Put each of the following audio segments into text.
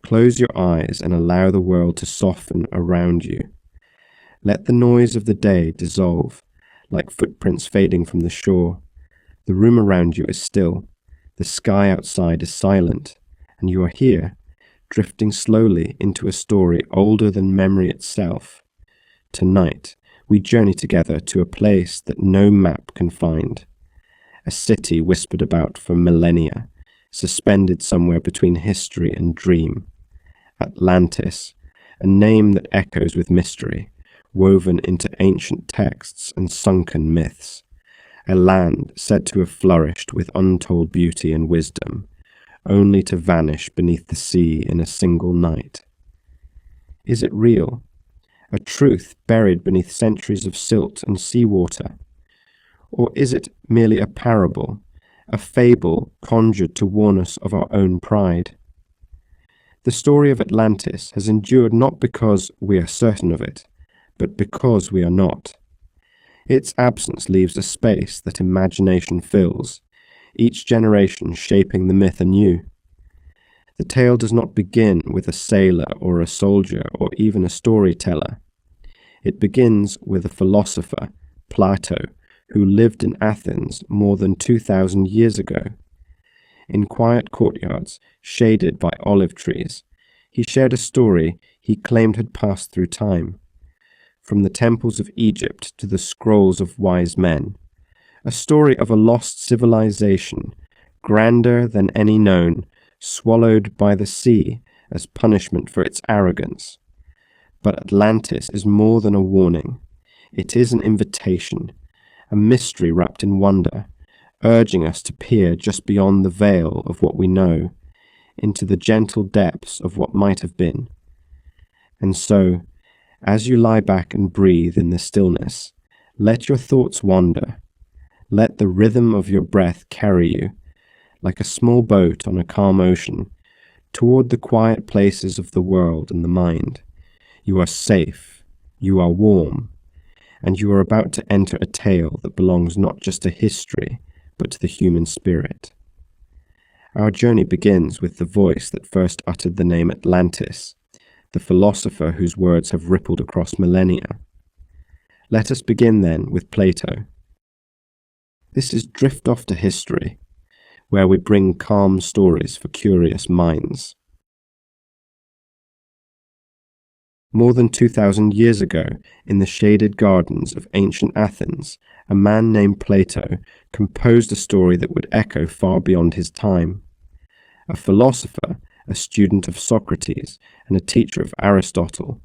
Close your eyes and allow the world to soften around you. Let the noise of the day dissolve, like footprints fading from the shore. The room around you is still, the sky outside is silent, and you are here, drifting slowly into a story older than memory itself. Tonight, we journey together to a place that no map can find. A city whispered about for millennia, suspended somewhere between history and dream. Atlantis, a name that echoes with mystery, woven into ancient texts and sunken myths. A land said to have flourished with untold beauty and wisdom, only to vanish beneath the sea in a single night. Is it real? A truth buried beneath centuries of silt and seawater? Or is it merely a parable, a fable conjured to warn us of our own pride? The story of Atlantis has endured not because we are certain of it, but because we are not. Its absence leaves a space that imagination fills, each generation shaping the myth anew. The tale does not begin with a sailor or a soldier or even a storyteller. It begins with a philosopher, Plato, who lived in Athens more than 2,000 years ago. In quiet courtyards, shaded by olive trees, he shared a story he claimed had passed through time. From the temples of Egypt to the scrolls of wise men, a story of a lost civilization, grander than any known, swallowed by the sea as punishment for its arrogance. But Atlantis is more than a warning. It is an invitation, a mystery wrapped in wonder, urging us to peer just beyond the veil of what we know, into the gentle depths of what might have been. And so, as you lie back and breathe in the stillness, let your thoughts wander. Let the rhythm of your breath carry you, like a small boat on a calm ocean, toward the quiet places of the world and the mind. You are safe, you are warm, and you are about to enter a tale that belongs not just to history, but to the human spirit. Our journey begins with the voice that first uttered the name Atlantis, the philosopher whose words have rippled across millennia. Let us begin then with Plato. This is Drift Off to History, where we bring calm stories for curious minds. More than 2,000 years ago, in the shaded gardens of ancient Athens, a man named Plato composed a story that would echo far beyond his time. A philosopher, a student of Socrates, and a teacher of Aristotle,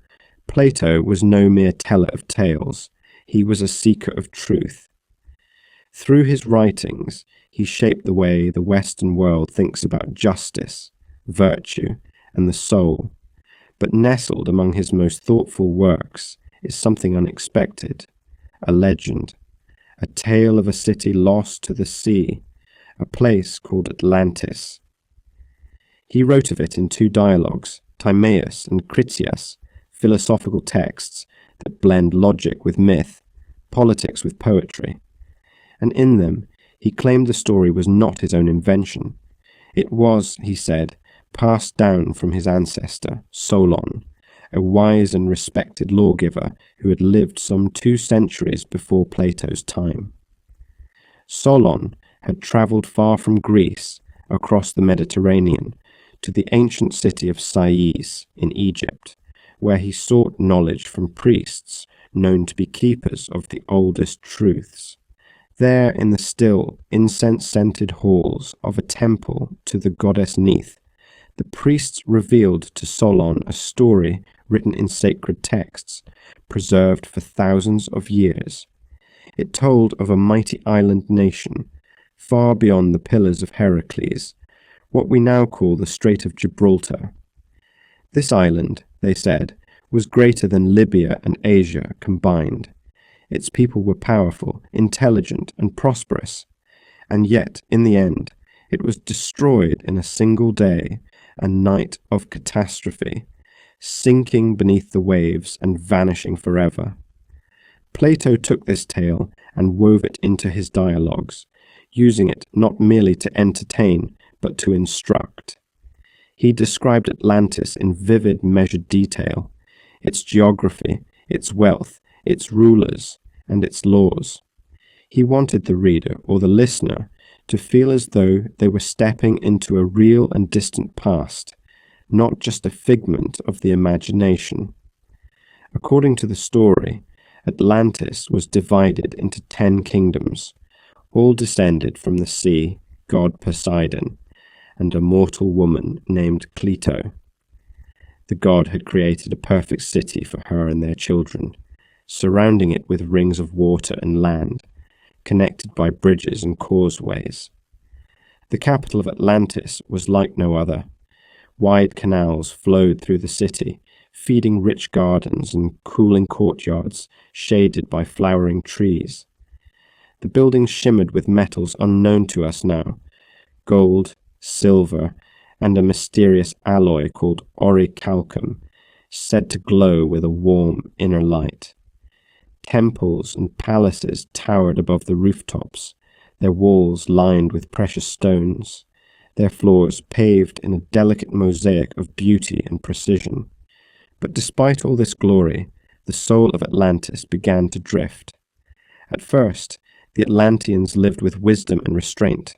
Plato was no mere teller of tales. He was a seeker of truth. Through his writings, he shaped the way the Western world thinks about justice, virtue, and the soul. But nestled among his most thoughtful works is something unexpected, a legend, a tale of a city lost to the sea, a place called Atlantis. He wrote of it in two dialogues, Timaeus and Critias, philosophical texts that blend logic with myth, politics with poetry. And in them, he claimed the story was not his own invention. It was, he said, passed down from his ancestor, Solon, a wise and respected lawgiver who had lived some 2 centuries before Plato's time. Solon had travelled far from Greece, across the Mediterranean, to the ancient city of Sais in Egypt, where he sought knowledge from priests known to be keepers of the oldest truths. There, in the still, incense-scented halls of a temple to the goddess Neith, the priests revealed to Solon a story written in sacred texts, preserved for thousands of years. It told of a mighty island nation, far beyond the Pillars of Heracles, what we now call the Strait of Gibraltar. This island, they said, was greater than Libya and Asia combined. Its people were powerful, intelligent, and prosperous, and yet, in the end, it was destroyed in a single day, a night of catastrophe, sinking beneath the waves and vanishing forever. Plato took this tale and wove it into his dialogues, using it not merely to entertain, but to instruct. He described Atlantis in vivid, measured detail, its geography, its wealth, its rulers, and its laws. He wanted the reader or the listener to feel as though they were stepping into a real and distant past, not just a figment of the imagination. According to the story, Atlantis was divided into 10 kingdoms, all descended from the sea god Poseidon and a mortal woman named Plato. The god had created a perfect city for her and their children, surrounding it with rings of water and land, connected by bridges and causeways. The capital of Atlantis was like no other. Wide canals flowed through the city, feeding rich gardens and cooling courtyards shaded by flowering trees. The buildings shimmered with metals unknown to us now, gold, silver, and a mysterious alloy called orichalcum, said to glow with a warm inner light. Temples and palaces towered above the rooftops, their walls lined with precious stones, their floors paved in a delicate mosaic of beauty and precision. But despite all this glory, the soul of Atlantis began to drift. At first, the Atlanteans lived with wisdom and restraint.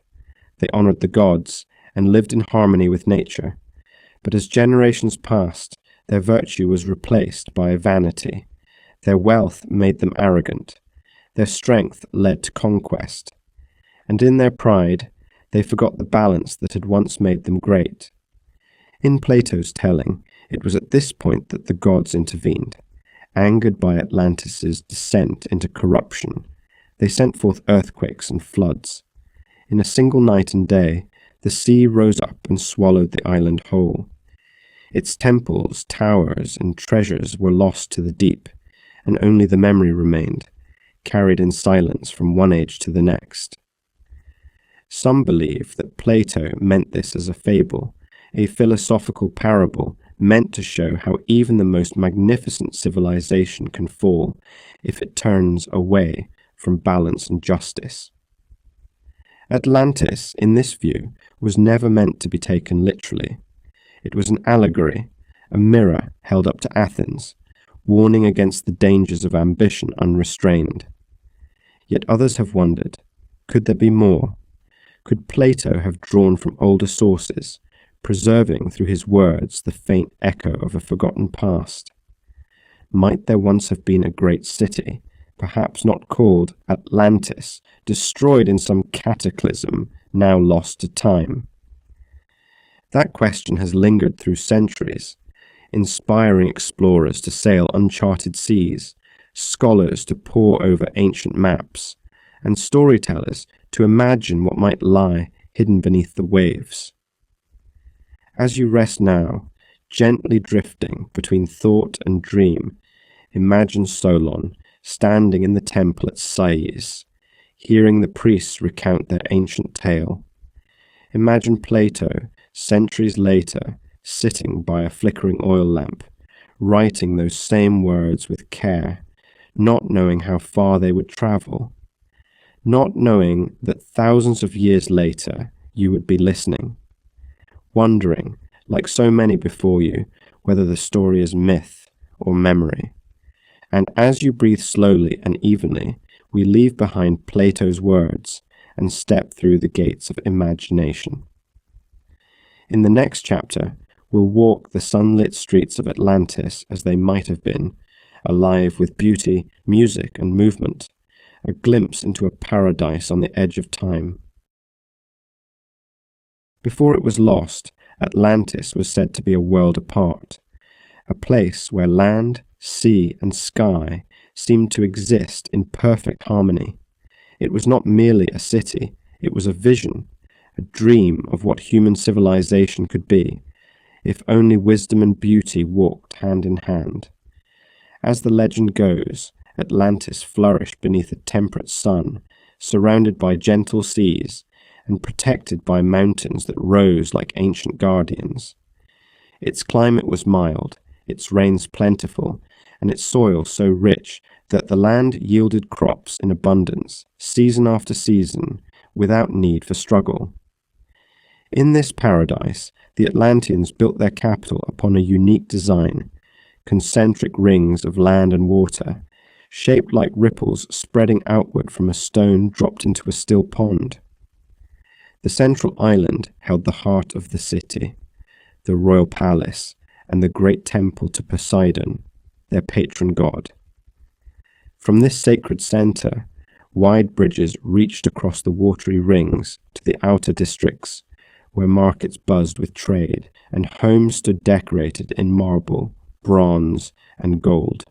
They honored the gods and lived in harmony with nature. But as generations passed, their virtue was replaced by vanity. Their wealth made them arrogant. Their strength led to conquest. And in their pride, they forgot the balance that had once made them great. In Plato's telling, it was at this point that the gods intervened. Angered by Atlantis' descent into corruption, they sent forth earthquakes and floods. In a single night and day, the sea rose up and swallowed the island whole. Its temples, towers, and treasures were lost to the deep, and only the memory remained, carried in silence from one age to the next. Some believe that Plato meant this as a fable, a philosophical parable meant to show how even the most magnificent civilization can fall if it turns away from balance and justice. Atlantis, in this view, was never meant to be taken literally. It was an allegory, a mirror held up to Athens, warning against the dangers of ambition unrestrained. Yet others have wondered, could there be more? Could Plato have drawn from older sources, preserving through his words the faint echo of a forgotten past? Might there once have been a great city, perhaps not called Atlantis, destroyed in some cataclysm now lost to time? That question has lingered through centuries, inspiring explorers to sail uncharted seas, scholars to pore over ancient maps, and storytellers to imagine what might lie hidden beneath the waves. As you rest now, gently drifting between thought and dream, imagine Solon standing in the temple at Sais, hearing the priests recount their ancient tale. Imagine Plato, centuries later, sitting by a flickering oil lamp, writing those same words with care, not knowing how far they would travel, not knowing that thousands of years later you would be listening, wondering, like so many before you, whether the story is myth or memory. And as you breathe slowly and evenly, we leave behind Plato's words and step through the gates of imagination. In the next chapter, we'll walk the sunlit streets of Atlantis as they might have been, alive with beauty, music, and movement, a glimpse into a paradise on the edge of time. Before it was lost, Atlantis was said to be a world apart, a place where land, sea, and sky seemed to exist in perfect harmony. It was not merely a city, it was a vision, a dream of what human civilization could be, if only wisdom and beauty walked hand in hand. As the legend goes, Atlantis flourished beneath a temperate sun, surrounded by gentle seas, and protected by mountains that rose like ancient guardians. Its climate was mild, its rains plentiful, and its soil so rich that the land yielded crops in abundance, season after season, without need for struggle. In this paradise, the Atlanteans built their capital upon a unique design, concentric rings of land and water, shaped like ripples spreading outward from a stone dropped into a still pond. The central island held the heart of the city, the royal palace, and the great temple to Poseidon, their patron god. From this sacred center, wide bridges reached across the watery rings to the outer districts, where markets buzzed with trade, and homes stood decorated in marble, bronze, and gold.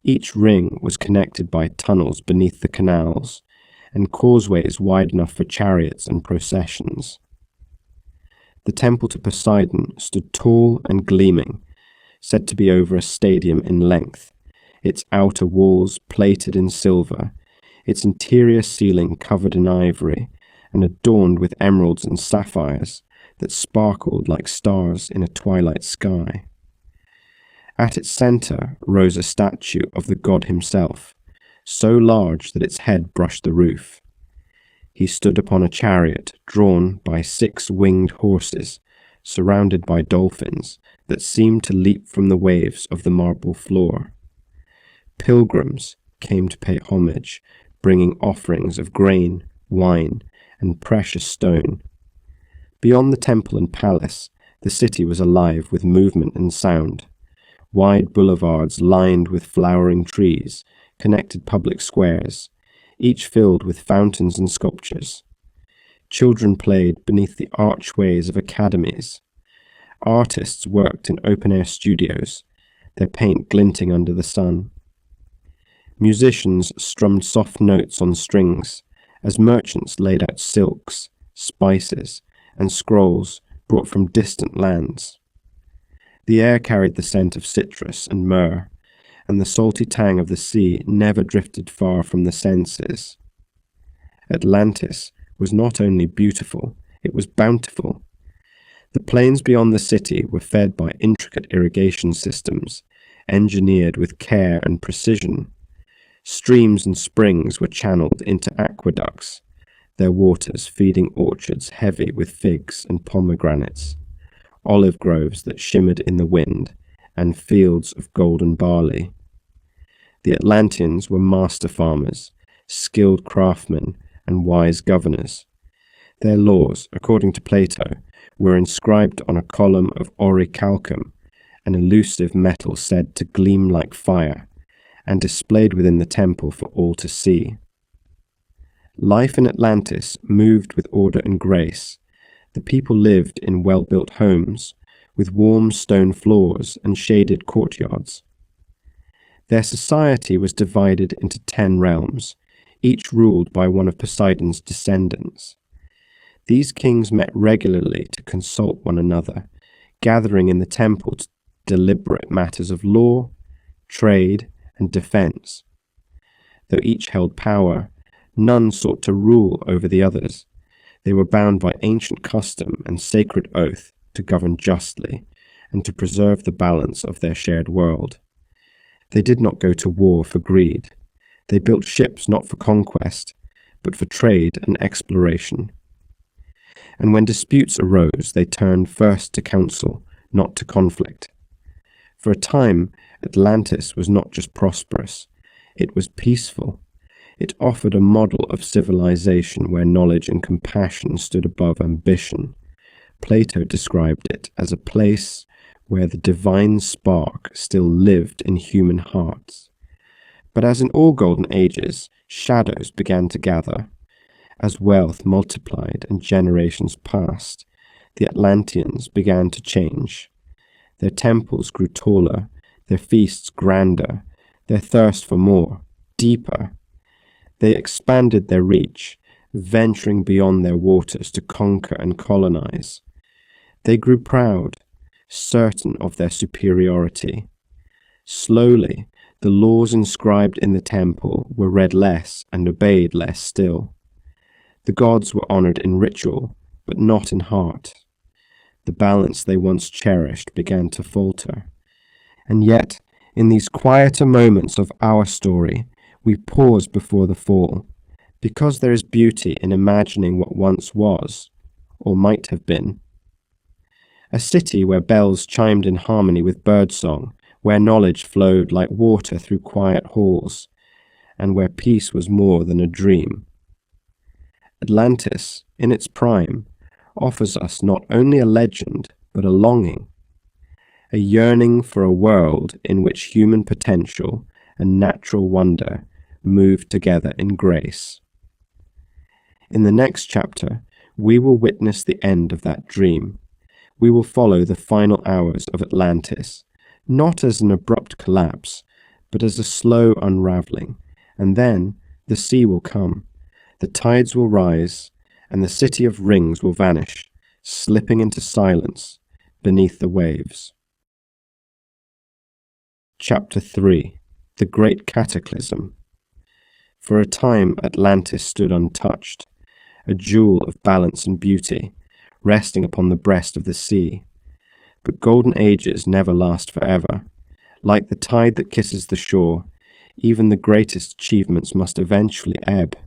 Each ring was connected by tunnels beneath the canals, and causeways wide enough for chariots and processions. The temple to Poseidon stood tall and gleaming, said to be over a stadium in length, its outer walls plated in silver, its interior ceiling covered in ivory, and adorned with emeralds and sapphires that sparkled like stars in a twilight sky. At its center rose a statue of the god himself, so large that its head brushed the roof. He stood upon a chariot drawn by 6 winged horses, surrounded by dolphins that seemed to leap from the waves of the marble floor. Pilgrims came to pay homage, bringing offerings of grain, wine, and precious stone. Beyond the temple and palace, the city was alive with movement and sound. Wide boulevards lined with flowering trees connected public squares, each filled with fountains and sculptures. Children played beneath the archways of academies. Artists worked in open-air studios, their paint glinting under the sun. Musicians strummed soft notes on strings, as merchants laid out silks, spices, and scrolls brought from distant lands. The air carried the scent of citrus and myrrh, and the salty tang of the sea never drifted far from the senses. Atlantis was not only beautiful, it was bountiful. The plains beyond the city were fed by intricate irrigation systems, engineered with care and precision. Streams and springs were channeled into aqueducts, their waters feeding orchards heavy with figs and pomegranates, olive groves that shimmered in the wind, and fields of golden barley. The Atlanteans were master farmers, skilled craftsmen, and wise governors. Their laws, according to Plato, were inscribed on a column of orichalcum, an elusive metal said to gleam like fire, and displayed within the temple for all to see. Life in Atlantis moved with order and grace. The people lived in well-built homes, with warm stone floors and shaded courtyards. Their society was divided into 10 realms, each ruled by one of Poseidon's descendants. These kings met regularly to consult one another, gathering in the temple to deliberate matters of law, trade, and defense. Though each held power, none sought to rule over the others. They were bound by ancient custom and sacred oath to govern justly and to preserve the balance of their shared world. They did not go to war for greed. They built ships not for conquest, but for trade and exploration. And when disputes arose, they turned first to counsel, not to conflict. For a time, Atlantis was not just prosperous, it was peaceful. It offered a model of civilization where knowledge and compassion stood above ambition. Plato described it as a place where the divine spark still lived in human hearts. But as in all golden ages, shadows began to gather. As wealth multiplied and generations passed, the Atlanteans began to change. Their temples grew taller, their feasts grander, their thirst for more, deeper. They expanded their reach, venturing beyond their waters to conquer and colonize. They grew proud, certain of their superiority. Slowly, the laws inscribed in the temple were read less and obeyed less still. The gods were honored in ritual, but not in heart. The balance they once cherished began to falter. And yet, in these quieter moments of our story, we pause before the fall, because there is beauty in imagining what once was, or might have been. A city where bells chimed in harmony with birdsong, where knowledge flowed like water through quiet halls, and where peace was more than a dream. Atlantis, in its prime, offers us not only a legend, but a longing, a yearning for a world in which human potential and natural wonder move together in grace. In the next chapter, we will witness the end of that dream. We will follow the final hours of Atlantis, not as an abrupt collapse, but as a slow unraveling, and then the sea will come, the tides will rise, and the city of rings will vanish, slipping into silence beneath the waves. Chapter 3. The Great Cataclysm. For a time Atlantis stood untouched, a jewel of balance and beauty, resting upon the breast of the sea. But golden ages never last forever. Like the tide that kisses the shore, even the greatest achievements must eventually ebb.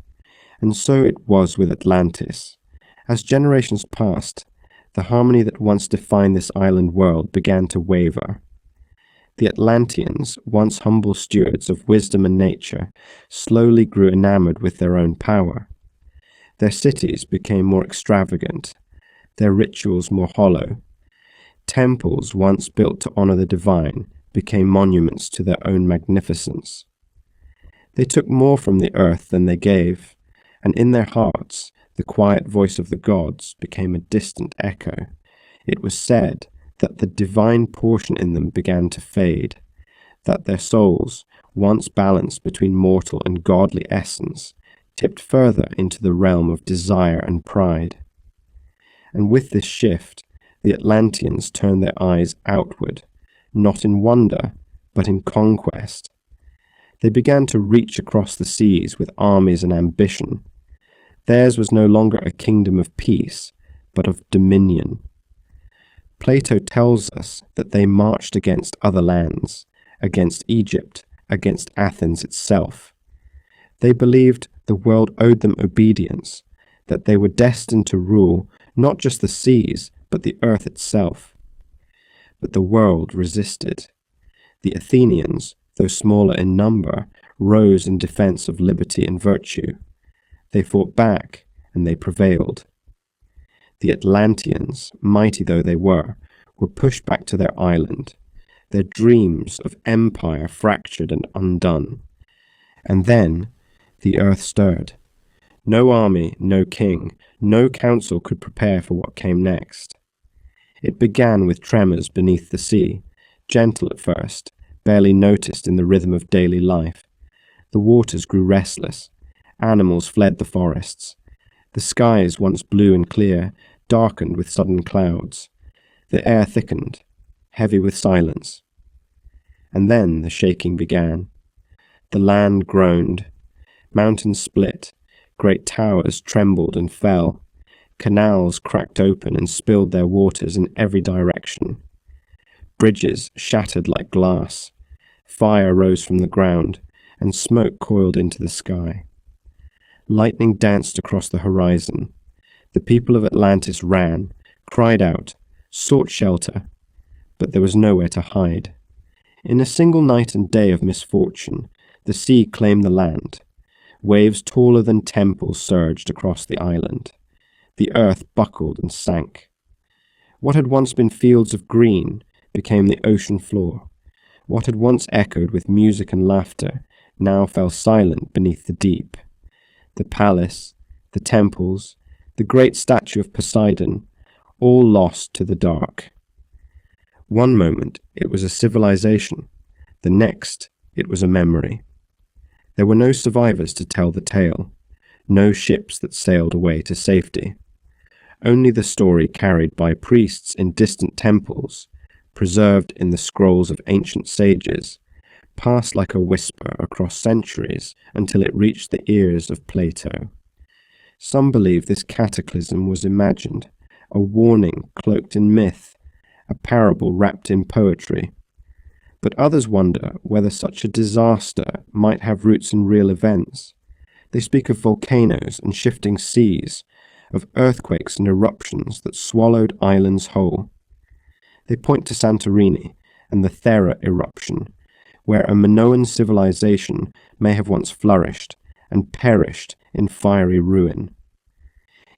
And so it was with Atlantis. As generations passed, the harmony that once defined this island world began to waver. The Atlanteans, once humble stewards of wisdom and nature, slowly grew enamored with their own power. Their cities became more extravagant, their rituals more hollow. Temples once built to honor the divine became monuments to their own magnificence. They took more from the earth than they gave, and in their hearts the quiet voice of the gods became a distant echo. It was said that the divine portion in them began to fade, that their souls, once balanced between mortal and godly essence, tipped further into the realm of desire and pride. And with this shift, the Atlanteans turned their eyes outward, not in wonder, but in conquest. They began to reach across the seas with armies and ambition. Theirs was no longer a kingdom of peace, but of dominion. Plato tells us that they marched against other lands, against Egypt, against Athens itself. They believed the world owed them obedience, that they were destined to rule not just the seas, but the earth itself. But the world resisted. The Athenians, though smaller in number, rose in defense of liberty and virtue. They fought back, and they prevailed. The Atlanteans, mighty though they were pushed back to their island, their dreams of empire fractured and undone. And then the earth stirred. No army, no king, no council could prepare for what came next. It began with tremors beneath the sea, gentle at first, barely noticed in the rhythm of daily life. The waters grew restless. Animals fled the forests. The skies, once blue and clear, darkened with sudden clouds. The air thickened, heavy with silence. And then the shaking began. The land groaned. Mountains split. Great towers trembled and fell. Canals cracked open and spilled their waters in every direction. Bridges shattered like glass. Fire rose from the ground, and smoke coiled into the sky. Lightning danced across the horizon. The people of Atlantis ran, cried out, sought shelter, but there was nowhere to hide. In a single night and day of misfortune, the sea claimed the land. Waves taller than temples surged across the island. The earth buckled and sank. What had once been fields of green became the ocean floor. What had once echoed with music and laughter now fell silent beneath the deep. The palace, the temples, the great statue of Poseidon, all lost to the dark. One moment it was a civilization, the next it was a memory. There were no survivors to tell the tale, no ships that sailed away to safety. Only the story carried by priests in distant temples, preserved in the scrolls of ancient sages, passed like a whisper across centuries until it reached the ears of Plato. Some believe this cataclysm was imagined, a warning cloaked in myth, a parable wrapped in poetry. But others wonder whether such a disaster might have roots in real events. They speak of volcanoes and shifting seas, of earthquakes and eruptions that swallowed islands whole. They point to Santorini and the Thera eruption, where a Minoan civilization may have once flourished and perished in fiery ruin.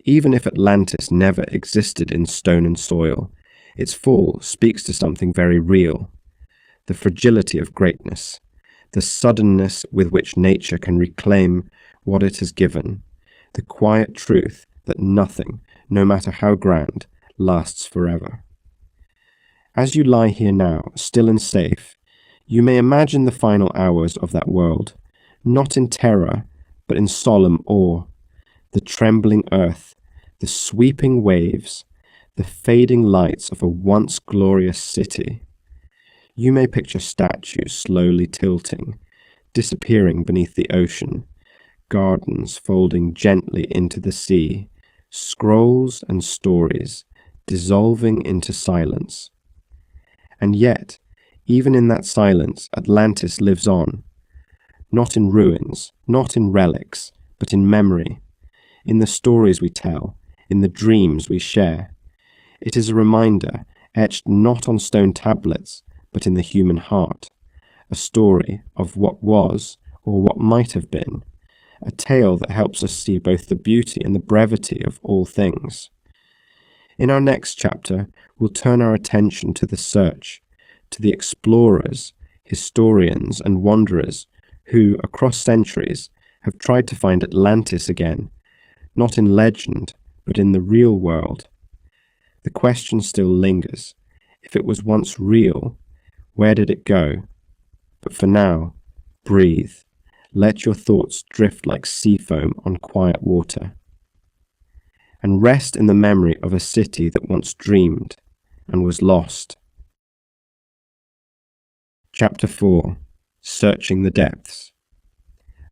Even if Atlantis never existed in stone and soil, its fall speaks to something very real: the fragility of greatness, the suddenness with which nature can reclaim what it has given, the quiet truth that nothing, no matter how grand, lasts forever. As you lie here now, still and safe, you may imagine the final hours of that world, not in terror, but in solemn awe: the trembling earth, the sweeping waves, the fading lights of a once glorious city. You may picture statues slowly tilting, disappearing beneath the ocean, gardens folding gently into the sea, scrolls and stories dissolving into silence. And yet, even in that silence, Atlantis lives on, not in ruins, not in relics, but in memory, in the stories we tell, in the dreams we share. It is a reminder, etched not on stone tablets, but in the human heart, a story of what was or what might have been, a tale that helps us see both the beauty and the brevity of all things. In our next chapter, we'll turn our attention to the search, to the explorers, historians, and wanderers who, across centuries, have tried to find Atlantis again, not in legend, but in the real world. The question still lingers: if it was once real, where did it go? But for now, breathe. Let your thoughts drift like sea foam on quiet water, and rest in the memory of a city that once dreamed and was lost. Chapter 4. Searching the Depths.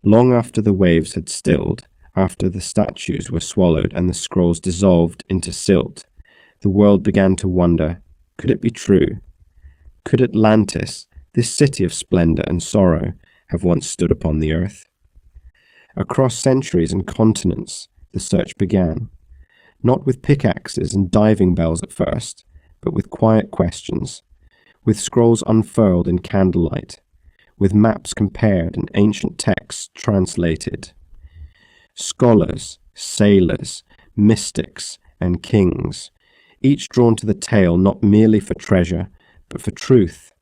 Long after the waves had stilled, after the statues were swallowed and the scrolls dissolved into silt, the world began to wonder, could it be true? Could Atlantis, this city of splendor and sorrow, have once stood upon the earth? Across centuries and continents, the search began, not with pickaxes and diving bells at first, but with quiet questions, with scrolls unfurled in candlelight, with maps compared and ancient texts translated. Scholars, sailors, mystics, and kings, each drawn to the tale not merely for treasure, but for truth.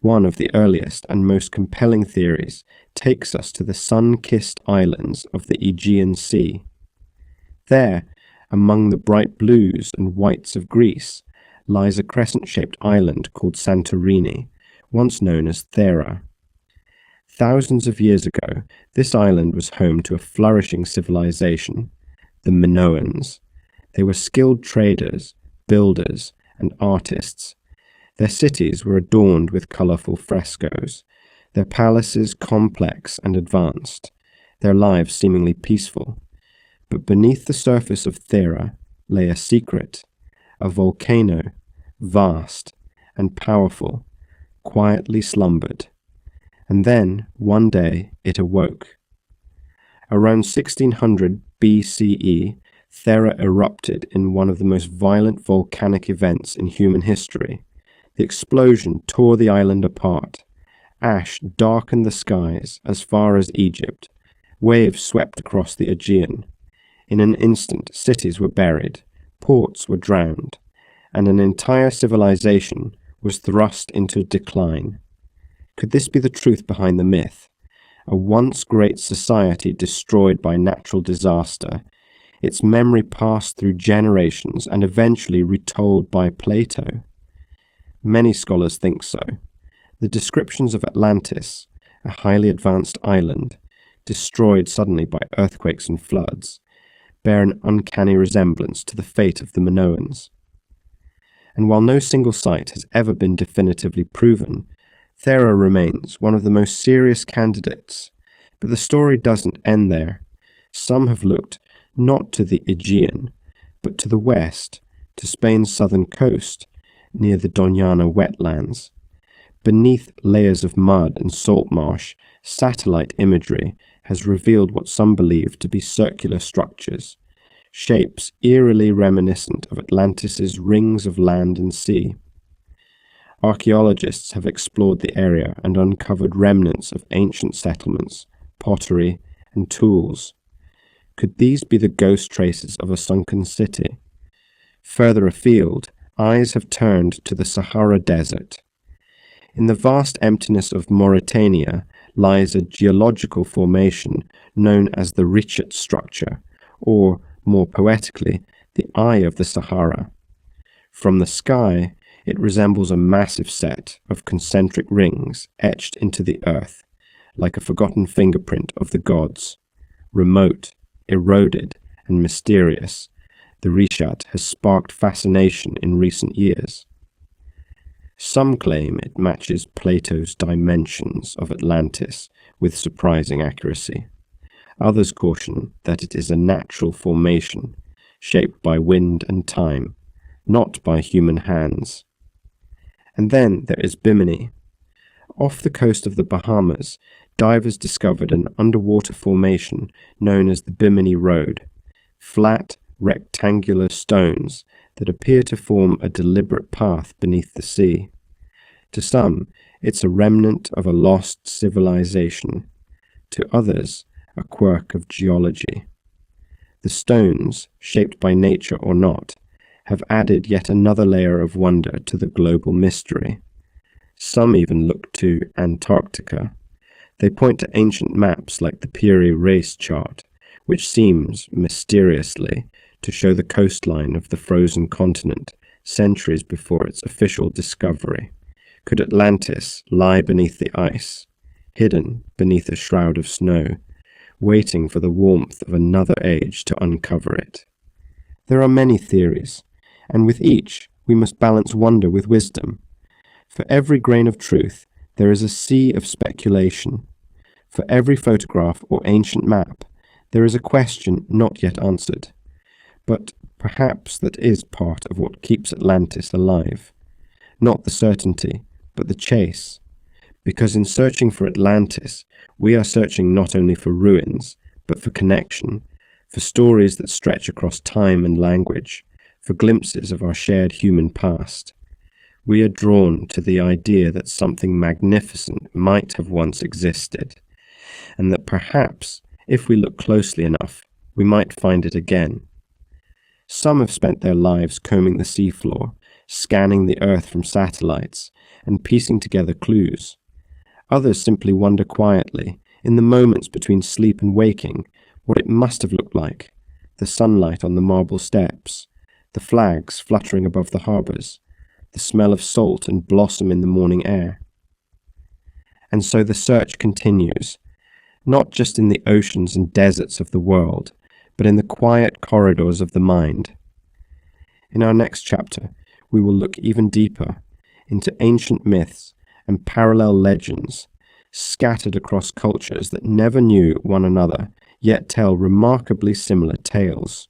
One of the earliest and most compelling theories takes us to the sun-kissed islands of the Aegean Sea. There, among the bright blues and whites of Greece, lies a crescent-shaped island called Santorini, once known as Thera. Thousands of years ago, this island was home to a flourishing civilization, the Minoans. They were skilled traders, builders, and artists. Their cities were adorned with colorful frescoes, their palaces complex and advanced, their lives seemingly peaceful. But beneath the surface of Thera lay a secret, a volcano, vast and powerful, quietly slumbered. And then, one day, it awoke. Around 1600 BCE, Thera erupted in one of the most violent volcanic events in human history. The explosion tore the island apart. Ash darkened the skies as far as Egypt. Waves swept across the Aegean. In an instant, cities were buried, ports were drowned, and an entire civilization was thrust into decline. Could this be the truth behind the myth? A once great society destroyed by natural disaster, its memory passed through generations and eventually retold by Plato? Many scholars think so. The descriptions of Atlantis, a highly advanced island, destroyed suddenly by earthquakes and floods, bear an uncanny resemblance to the fate of the Minoans. And while no single site has ever been definitively proven, Thera remains one of the most serious candidates. But the story doesn't end there. Some have looked not to the Aegean, but to the west, to Spain's southern coast, near the Doñana wetlands. Beneath layers of mud and salt marsh, satellite imagery has revealed what some believe to be circular structures, shapes eerily reminiscent of Atlantis's rings of land and sea. Archaeologists have explored the area and uncovered remnants of ancient settlements, pottery, and tools. Could these be the ghost traces of a sunken city? Further afield, eyes have turned to the Sahara Desert. In the vast emptiness of Mauritania lies a geological formation known as the Richet structure, or, more poetically, the Eye of the Sahara. From the sky, it resembles a massive set of concentric rings etched into the earth, like a forgotten fingerprint of the gods. Remote, eroded, and mysterious, the Richet has sparked fascination in recent years. Some claim it matches Plato's dimensions of Atlantis with surprising accuracy. Others caution that it is a natural formation, shaped by wind and time, not by human hands. And then there is Bimini. Off the coast of the Bahamas, divers discovered an underwater formation known as the Bimini Road, flat, rectangular stones that appear to form a deliberate path beneath the sea. To some, it's a remnant of a lost civilization. To others, a quirk of geology. The stones, shaped by nature or not, have added yet another layer of wonder to the global mystery. Some even look to Antarctica. They point to ancient maps like the Peary Race chart, which seems, mysteriously, to show the coastline of the frozen continent centuries before its official discovery. Could Atlantis lie beneath the ice, hidden beneath a shroud of snow, waiting for the warmth of another age to uncover it? There are many theories, and with each we must balance wonder with wisdom. For every grain of truth, there is a sea of speculation. For every photograph or ancient map, there is a question not yet answered. But perhaps that is part of what keeps Atlantis alive. Not the certainty, but the chase. Because in searching for Atlantis, we are searching not only for ruins, but for connection, for stories that stretch across time and language, for glimpses of our shared human past. We are drawn to the idea that something magnificent might have once existed, and that perhaps, if we look closely enough, we might find it again. Some have spent their lives combing the seafloor, scanning the earth from satellites, and piecing together clues. Others simply wonder quietly, in the moments between sleep and waking, what it must have looked like. The sunlight on the marble steps, the flags fluttering above the harbours, the smell of salt and blossom in the morning air. And so the search continues, not just in the oceans and deserts of the world, but in the quiet corridors of the mind. In our next chapter, we will look even deeper into ancient myths and parallel legends scattered across cultures that never knew one another, yet tell remarkably similar tales.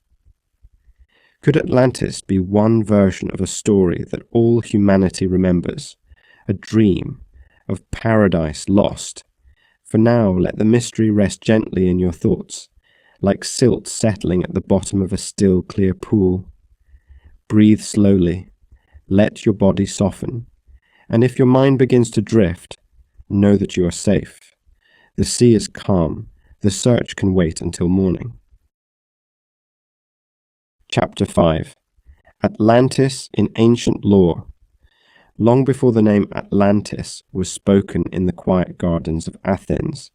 Could Atlantis be one version of a story that all humanity remembers, a dream of paradise lost? For now, let the mystery rest gently in your thoughts, like silt settling at the bottom of a still, clear pool. Breathe slowly, let your body soften, and if your mind begins to drift, know that you are safe. The sea is calm, the search can wait until morning. Chapter 5. Atlantis in Ancient Lore. Long before the name Atlantis was spoken in the quiet gardens of Athens,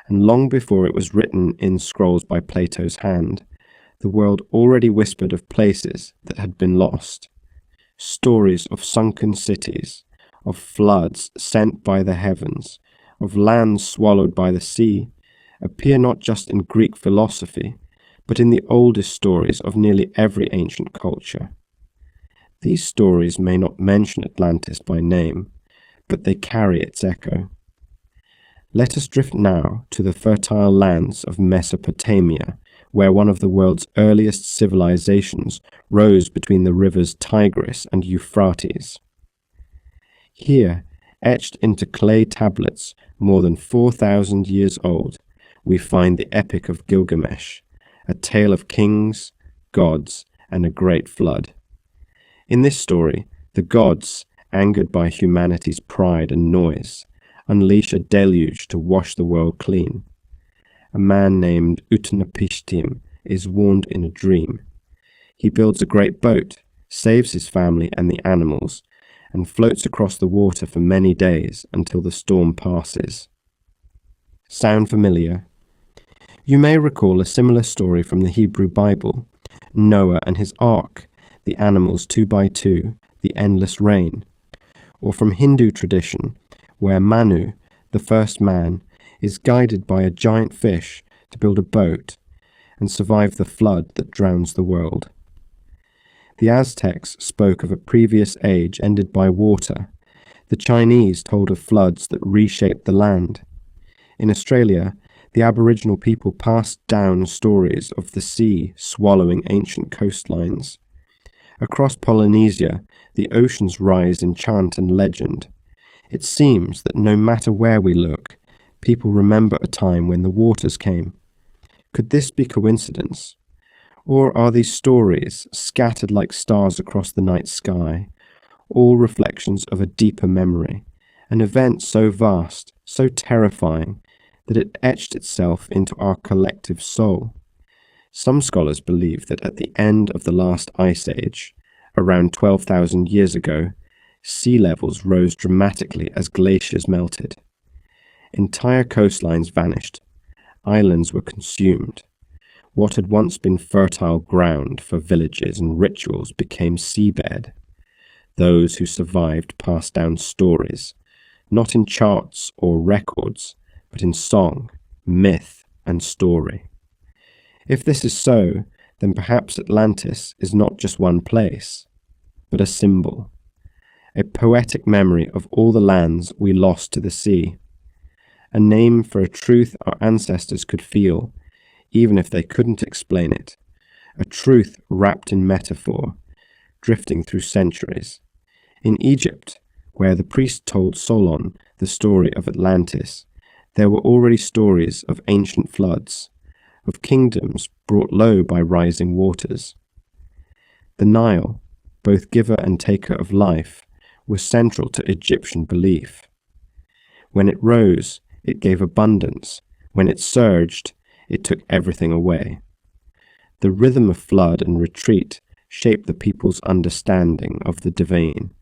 and long before it was written in scrolls by Plato's hand, the world already whispered of places that had been lost. Stories of sunken cities, of floods sent by the heavens, of lands swallowed by the sea, appear not just in Greek philosophy, but in the oldest stories of nearly every ancient culture. These stories may not mention Atlantis by name, but they carry its echo. Let us drift now to the fertile lands of Mesopotamia, where one of the world's earliest civilizations rose between the rivers Tigris and Euphrates. Here, etched into clay tablets more than 4,000 years old, we find the Epic of Gilgamesh, a tale of kings, gods, and a great flood. In this story, the gods, angered by humanity's pride and noise, unleash a deluge to wash the world clean. A man named Utnapishtim is warned in a dream. He builds a great boat, saves his family and the animals, and floats across the water for many days until the storm passes. Sound familiar? You may recall a similar story from the Hebrew Bible, Noah and his ark, the animals 2 by 2, the endless rain, or from Hindu tradition, where Manu, the first man, is guided by a giant fish to build a boat and survive the flood that drowns the world. The Aztecs spoke of a previous age ended by water. The Chinese told of floods that reshaped the land. In Australia, the Aboriginal people passed down stories of the sea swallowing ancient coastlines. Across Polynesia, the oceans rise in chant and legend. It seems that no matter where we look, people remember a time when the waters came. Could this be coincidence? Or are these stories, scattered like stars across the night sky, all reflections of a deeper memory, an event so vast, so terrifying, that it etched itself into our collective soul? Some scholars believe that at the end of the last ice age, around 12,000 years ago, sea levels rose dramatically as glaciers melted. Entire coastlines vanished. Islands were consumed. What had once been fertile ground for villages and rituals became seabed. Those who survived passed down stories, not in charts or records, but in song, myth, and story. If this is so, then perhaps Atlantis is not just one place, but a symbol, a poetic memory of all the lands we lost to the sea, a name for a truth our ancestors could feel, even if they couldn't explain it, a truth wrapped in metaphor, drifting through centuries. In Egypt, where the priest told Solon the story of Atlantis, there were already stories of ancient floods, of kingdoms brought low by rising waters. The Nile, both giver and taker of life, was central to Egyptian belief. When it rose, it gave abundance. When it surged, it took everything away. The rhythm of flood and retreat shaped the people's understanding of the divine.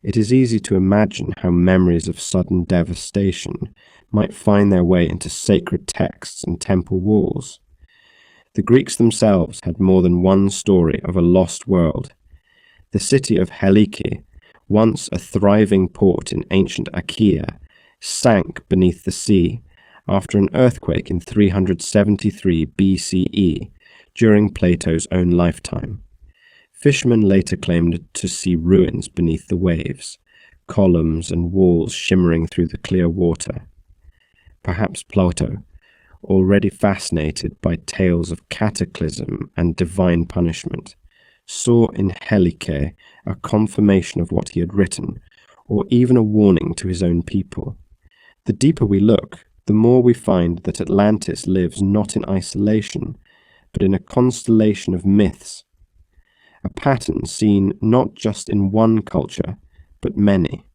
It is easy to imagine how memories of sudden devastation might find their way into sacred texts and temple walls. The Greeks themselves had more than one story of a lost world. The city of Helike, once a thriving port in ancient Achaea, sank beneath the sea after an earthquake in 373 BCE during Plato's own lifetime. Fishermen later claimed to see ruins beneath the waves, columns and walls shimmering through the clear water. Perhaps Plato, already fascinated by tales of cataclysm and divine punishment, saw in Helike a confirmation of what he had written, or even a warning to his own people. The deeper we look, the more we find that Atlantis lives not in isolation, but in a constellation of myths, a pattern seen not just in one culture, but many.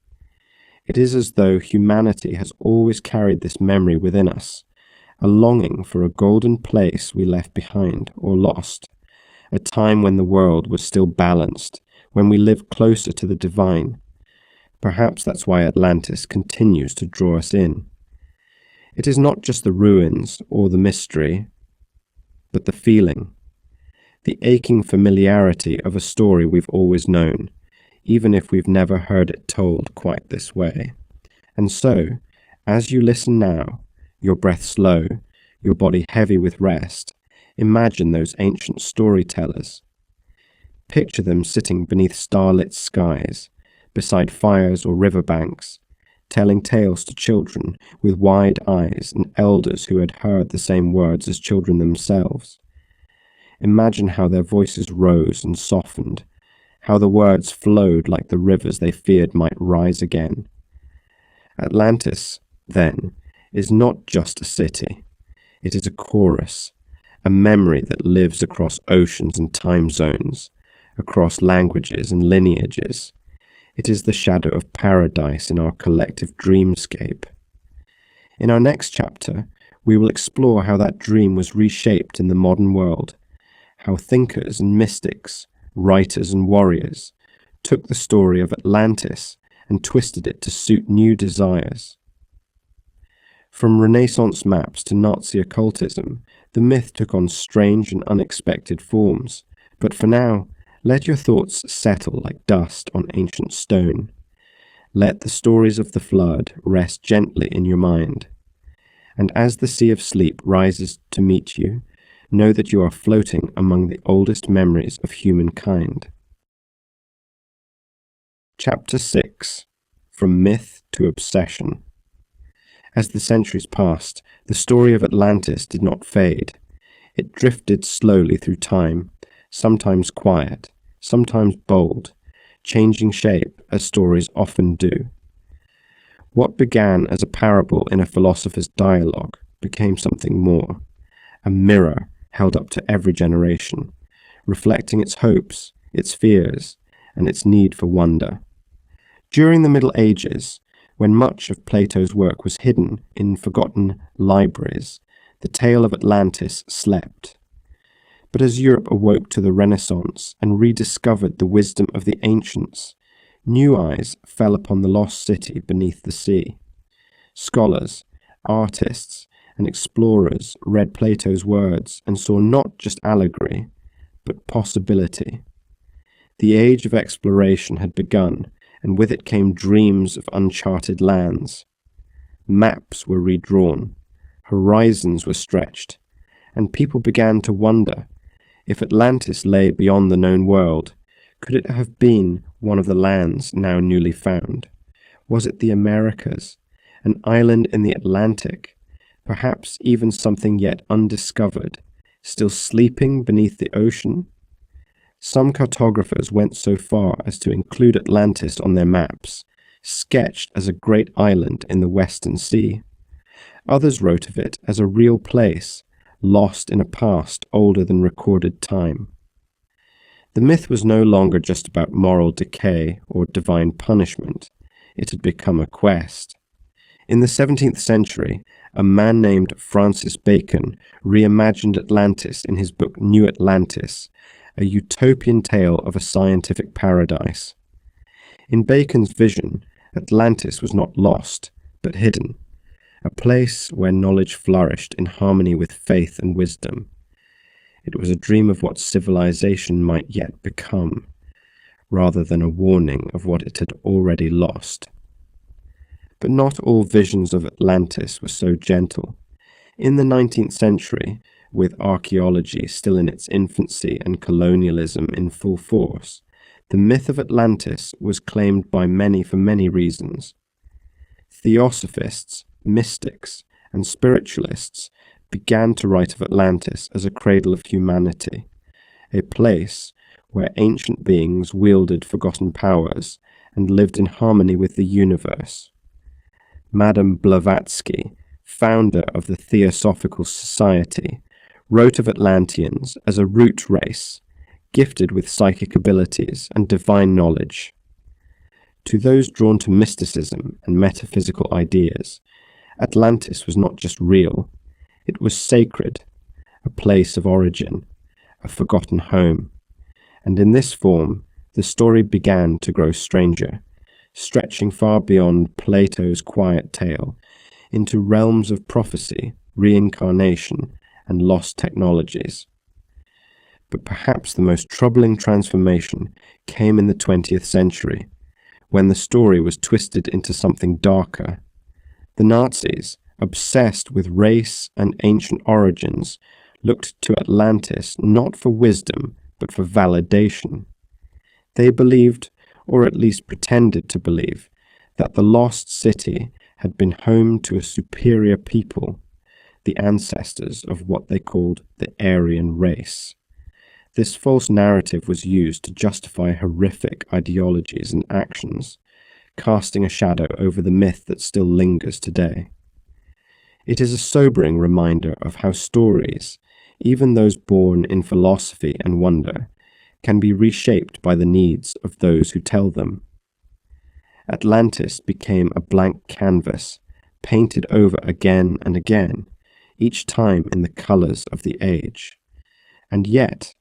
It is as though humanity has always carried this memory within us, a longing for a golden place we left behind or lost, a time when the world was still balanced, when we lived closer to the divine. Perhaps that's why Atlantis continues to draw us in. It is not just the ruins or the mystery, but the feeling, the aching familiarity of a story we've always known, even if we've never heard it told quite this way. And so, as you listen now, your breath slow, your body heavy with rest, imagine those ancient storytellers. Picture them sitting beneath starlit skies, beside fires or riverbanks, telling tales to children with wide eyes and elders who had heard the same words as children themselves. Imagine how their voices rose and softened, how the words flowed like the rivers they feared might rise again. Atlantis, then, is not just a city. It is a chorus, a memory that lives across oceans and time zones, across languages and lineages. It is the shadow of paradise in our collective dreamscape. In our next chapter, we will explore how that dream was reshaped in the modern world, how thinkers and mystics, writers and warriors took the story of Atlantis and twisted it to suit new desires. From Renaissance maps to Nazi occultism, the myth took on strange and unexpected forms, but for now, let your thoughts settle like dust on ancient stone. Let the stories of the flood rest gently in your mind. And as the sea of sleep rises to meet you, know that you are floating among the oldest memories of humankind. Chapter 6. From Myth to Obsession. As the centuries passed, the story of Atlantis did not fade. It drifted slowly through time, sometimes quiet, sometimes bold, changing shape as stories often do. What began as a parable in a philosopher's dialogue became something more, a mirror held up to every generation, reflecting its hopes, its fears, and its need for wonder. During the Middle Ages, when much of Plato's work was hidden in forgotten libraries, the tale of Atlantis slept. But as Europe awoke to the Renaissance and rediscovered the wisdom of the ancients, new eyes fell upon the lost city beneath the sea. Scholars, artists, and explorers read Plato's words and saw not just allegory, but possibility. The age of exploration had begun, and with it came dreams of uncharted lands. Maps were redrawn, horizons were stretched, and people began to wonder, if Atlantis lay beyond the known world, could it have been one of the lands now newly found? Was it the Americas, an island in the Atlantic, perhaps even something yet undiscovered, still sleeping beneath the ocean? Some cartographers went so far as to include Atlantis on their maps, sketched as a great island in the Western Sea. Others wrote of it as a real place, lost in a past older than recorded time. The myth was no longer just about moral decay or divine punishment. It had become a quest. In the 17th century, a man named Francis Bacon reimagined Atlantis in his book New Atlantis, a utopian tale of a scientific paradise. In Bacon's vision, Atlantis was not lost, but hidden, a place where knowledge flourished in harmony with faith and wisdom. It was a dream of what civilization might yet become, rather than a warning of what it had already lost. But not all visions of Atlantis were so gentle. In the 19th century, with archaeology still in its infancy and colonialism in full force, the myth of Atlantis was claimed by many for many reasons. Theosophists, mystics, and spiritualists began to write of Atlantis as a cradle of humanity, a place where ancient beings wielded forgotten powers and lived in harmony with the universe. Madame Blavatsky, founder of the Theosophical Society, wrote of Atlanteans as a root race, gifted with psychic abilities and divine knowledge. To those drawn to mysticism and metaphysical ideas, Atlantis was not just real, it was sacred, a place of origin, a forgotten home. And in this form, the story began to grow stranger, stretching far beyond Plato's quiet tale into realms of prophecy, reincarnation, and lost technologies. But perhaps the most troubling transformation came in the 20th century, when the story was twisted into something darker. The Nazis, obsessed with race and ancient origins, looked to Atlantis not for wisdom, but for validation. They believed, or at least pretended to believe, that the lost city had been home to a superior people, the ancestors of what they called the Aryan race. This false narrative was used to justify horrific ideologies and actions, casting a shadow over the myth that still lingers today. It is a sobering reminder of how stories, even those born in philosophy and wonder, can be reshaped by the needs of those who tell them. Atlantis became a blank canvas, painted over again and again, each time in the colours of the age. And yet,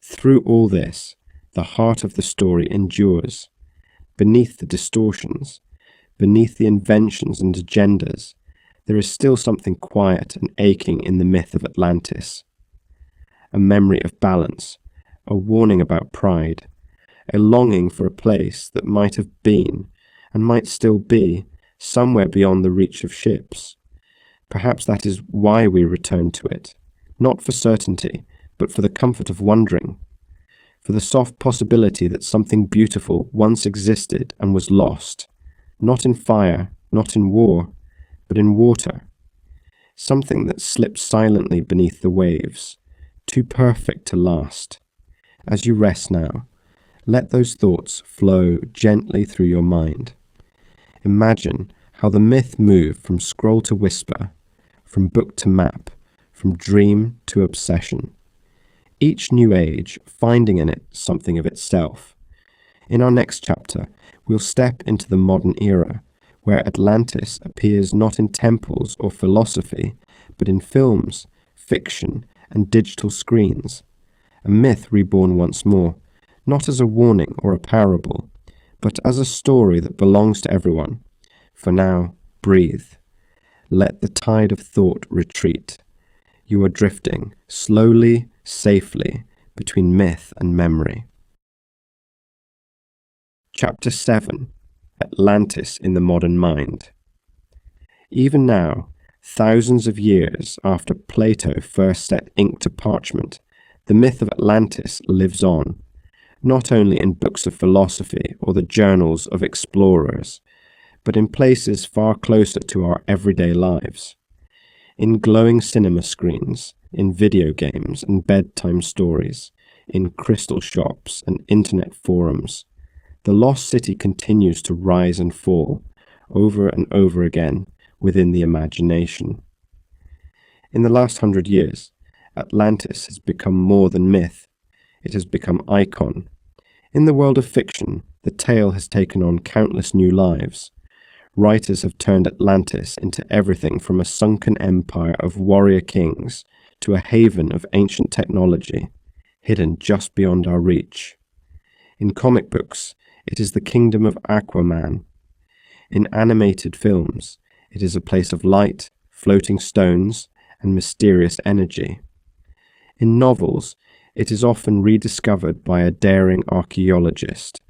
through all this, the heart of the story endures. Beneath the distortions, beneath the inventions and agendas, there is still something quiet and aching in the myth of Atlantis. A memory of balance, a warning about pride, a longing for a place that might have been, and might still be, somewhere beyond the reach of ships. Perhaps that is why we return to it, not for certainty, but for the comfort of wondering, for the soft possibility that something beautiful once existed and was lost, not in fire, not in war, but in water, something that slipped silently beneath the waves, too perfect to last. As you rest now, let those thoughts flow gently through your mind. Imagine how the myth moved from scroll to whisper, from book to map, from dream to obsession. Each new age finding in it something of itself. In our next chapter, we'll step into the modern era, where Atlantis appears not in temples or philosophy, but in films, fiction, and digital screens. A myth reborn once more, not as a warning or a parable, but as a story that belongs to everyone. For now, breathe. Let the tide of thought retreat. You are drifting, slowly, safely, between myth and memory. Chapter 7. Atlantis in the Modern Mind. Even now, thousands of years after Plato first set ink to parchment, the myth of Atlantis lives on, not only in books of philosophy or the journals of explorers, but in places far closer to our everyday lives. In glowing cinema screens, in video games and bedtime stories, in crystal shops and internet forums, the lost city continues to rise and fall, over and over again, within the imagination. In the last 100 years, Atlantis has become more than myth. It has become icon. In the world of fiction, the tale has taken on countless new lives. Writers have turned Atlantis into everything from a sunken empire of warrior kings to a haven of ancient technology, hidden just beyond our reach. In comic books, it is the kingdom of Aquaman. In animated films, it is a place of light, floating stones, and mysterious energy. In novels, it is often rediscovered by a daring archaeologist,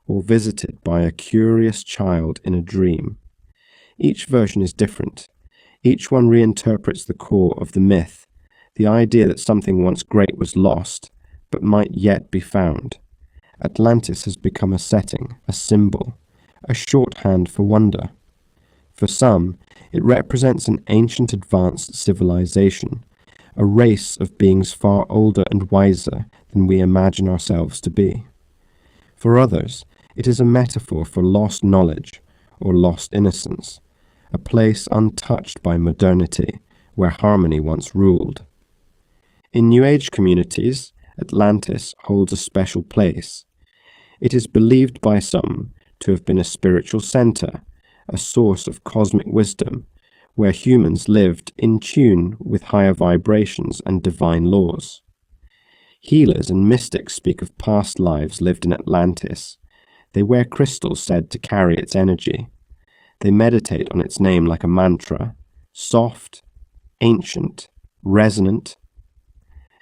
or visited by a curious child in a dream. Each version is different. Each one reinterprets the core of the myth, the idea that something once great was lost, but might yet be found. Atlantis has become a setting, a symbol, a shorthand for wonder. For some, it represents an ancient advanced civilization, a race of beings far older and wiser than we imagine ourselves to be. For others, it is a metaphor for lost knowledge or lost innocence, a place untouched by modernity where harmony once ruled. In New Age communities, Atlantis holds a special place. It is believed by some to have been a spiritual center, a source of cosmic wisdom, where humans lived in tune with higher vibrations and divine laws. Healers and mystics speak of past lives lived in Atlantis. They wear crystals said to carry its energy. They meditate on its name like a mantra, soft, ancient, resonant.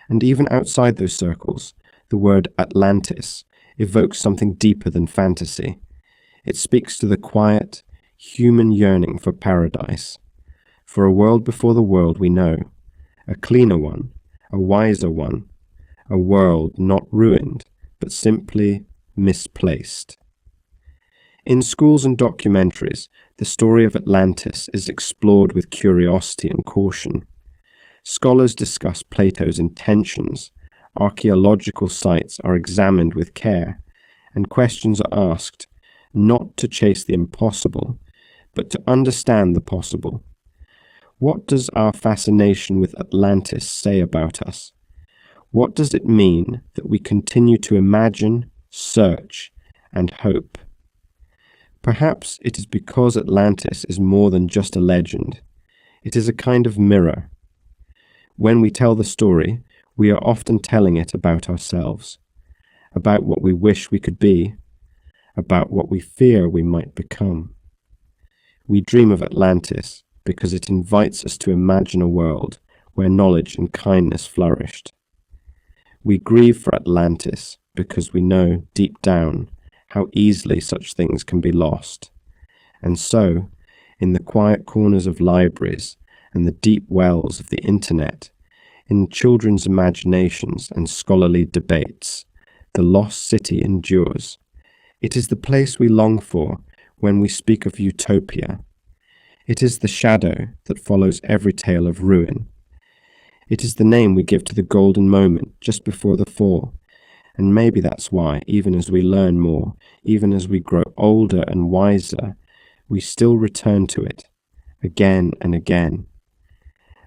And even outside those circles, the word Atlantis evokes something deeper than fantasy. It speaks to the quiet, human yearning for paradise, for a world before the world we know, a cleaner one, a wiser one, a world not ruined, but simply misplaced. In schools and documentaries, the story of Atlantis is explored with curiosity and caution. Scholars discuss Plato's intentions, archaeological sites are examined with care, and questions are asked, not to chase the impossible, but to understand the possible. What does our fascination with Atlantis say about us? What does it mean that we continue to imagine, search, and hope? Perhaps it is because Atlantis is more than just a legend. It is a kind of mirror. When we tell the story, we are often telling it about ourselves, about what we wish we could be, about what we fear we might become. We dream of Atlantis because it invites us to imagine a world where knowledge and kindness flourished. We grieve for Atlantis because we know deep down how easily such things can be lost. And so, in the quiet corners of libraries and the deep wells of the internet, in children's imaginations and scholarly debates, the lost city endures. It is the place we long for when we speak of utopia. It is the shadow that follows every tale of ruin. It is the name we give to the golden moment just before the fall. And maybe that's why, even as we learn more, even as we grow older and wiser, we still return to it, again and again.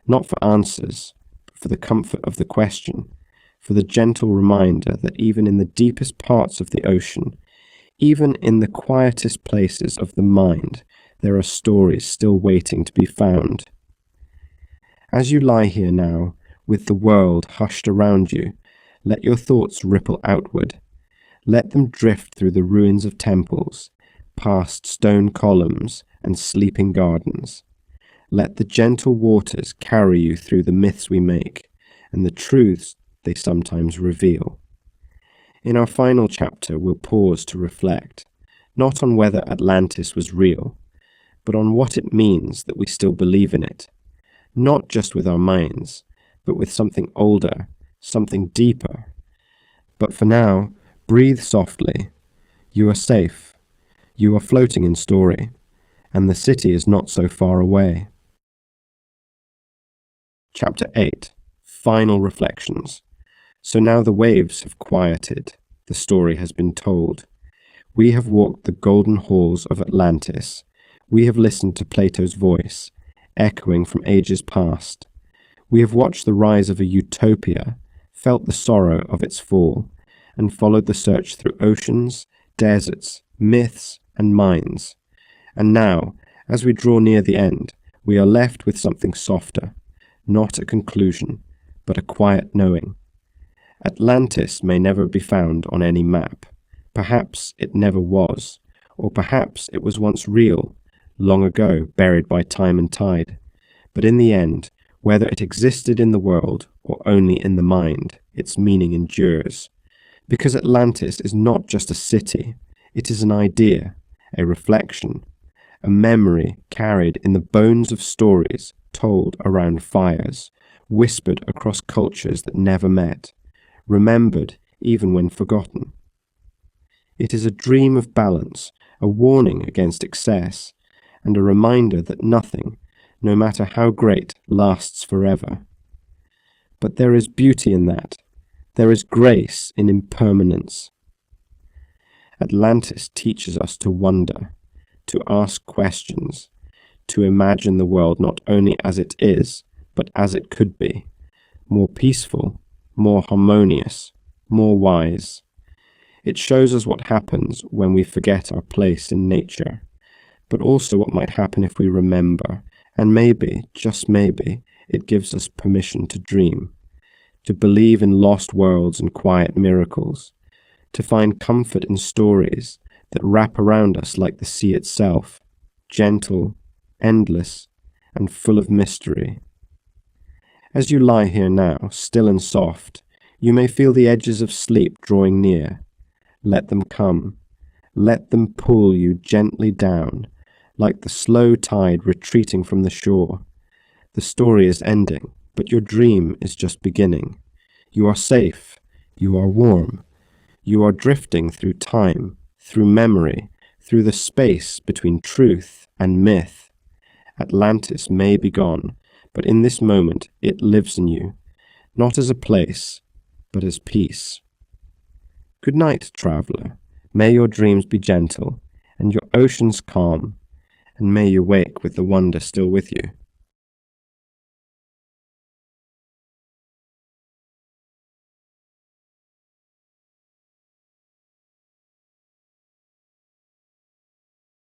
Not for answers, but for the comfort of the question, for the gentle reminder that even in the deepest parts of the ocean, even in the quietest places of the mind, there are stories still waiting to be found. As you lie here now, with the world hushed around you, let your thoughts ripple outward. Let them drift through the ruins of temples, past stone columns and sleeping gardens. Let the gentle waters carry you through the myths we make and the truths they sometimes reveal. In our final chapter, we'll pause to reflect, not on whether Atlantis was real, but on what it means that we still believe in it, not just with our minds, but with something older, something deeper. But for now, breathe softly. You are safe. You are floating in story, and the city is not so far away. Chapter 8. Final Reflections. So now the waves have quieted. The story has been told. We have walked the golden halls of Atlantis. We have listened to Plato's voice, echoing from ages past. We have watched the rise of a utopia, felt the sorrow of its fall, and followed the search through oceans, deserts, myths, and minds. And now, as we draw near the end, we are left with something softer, not a conclusion, but a quiet knowing. Atlantis may never be found on any map. Perhaps it never was, or perhaps it was once real, long ago buried by time and tide. But in the end, whether it existed in the world or only in the mind, its meaning endures. Because Atlantis is not just a city, it is an idea, a reflection, a memory carried in the bones of stories told around fires, whispered across cultures that never met, remembered even when forgotten. It is a dream of balance, a warning against excess, and a reminder that nothing, no matter how great, lasts forever. But there is beauty in that. There is grace in impermanence. Atlantis teaches us to wonder, to ask questions, to imagine the world not only as it is, but as it could be, more peaceful, more harmonious, more wise. It shows us what happens when we forget our place in nature, but also what might happen if we remember, and maybe, just maybe, it gives us permission to dream, to believe in lost worlds and quiet miracles, to find comfort in stories that wrap around us like the sea itself, gentle, endless, and full of mystery. As you lie here now, still and soft, you may feel the edges of sleep drawing near. Let them come. Let them pull you gently down, like the slow tide retreating from the shore. The story is ending, but your dream is just beginning. You are safe. You are warm. You are drifting through time, through memory, through the space between truth and myth. Atlantis may be gone, but in this moment it lives in you, not as a place, but as peace. Good night, traveller. May your dreams be gentle, and your oceans calm, and may you wake with the wonder still with you.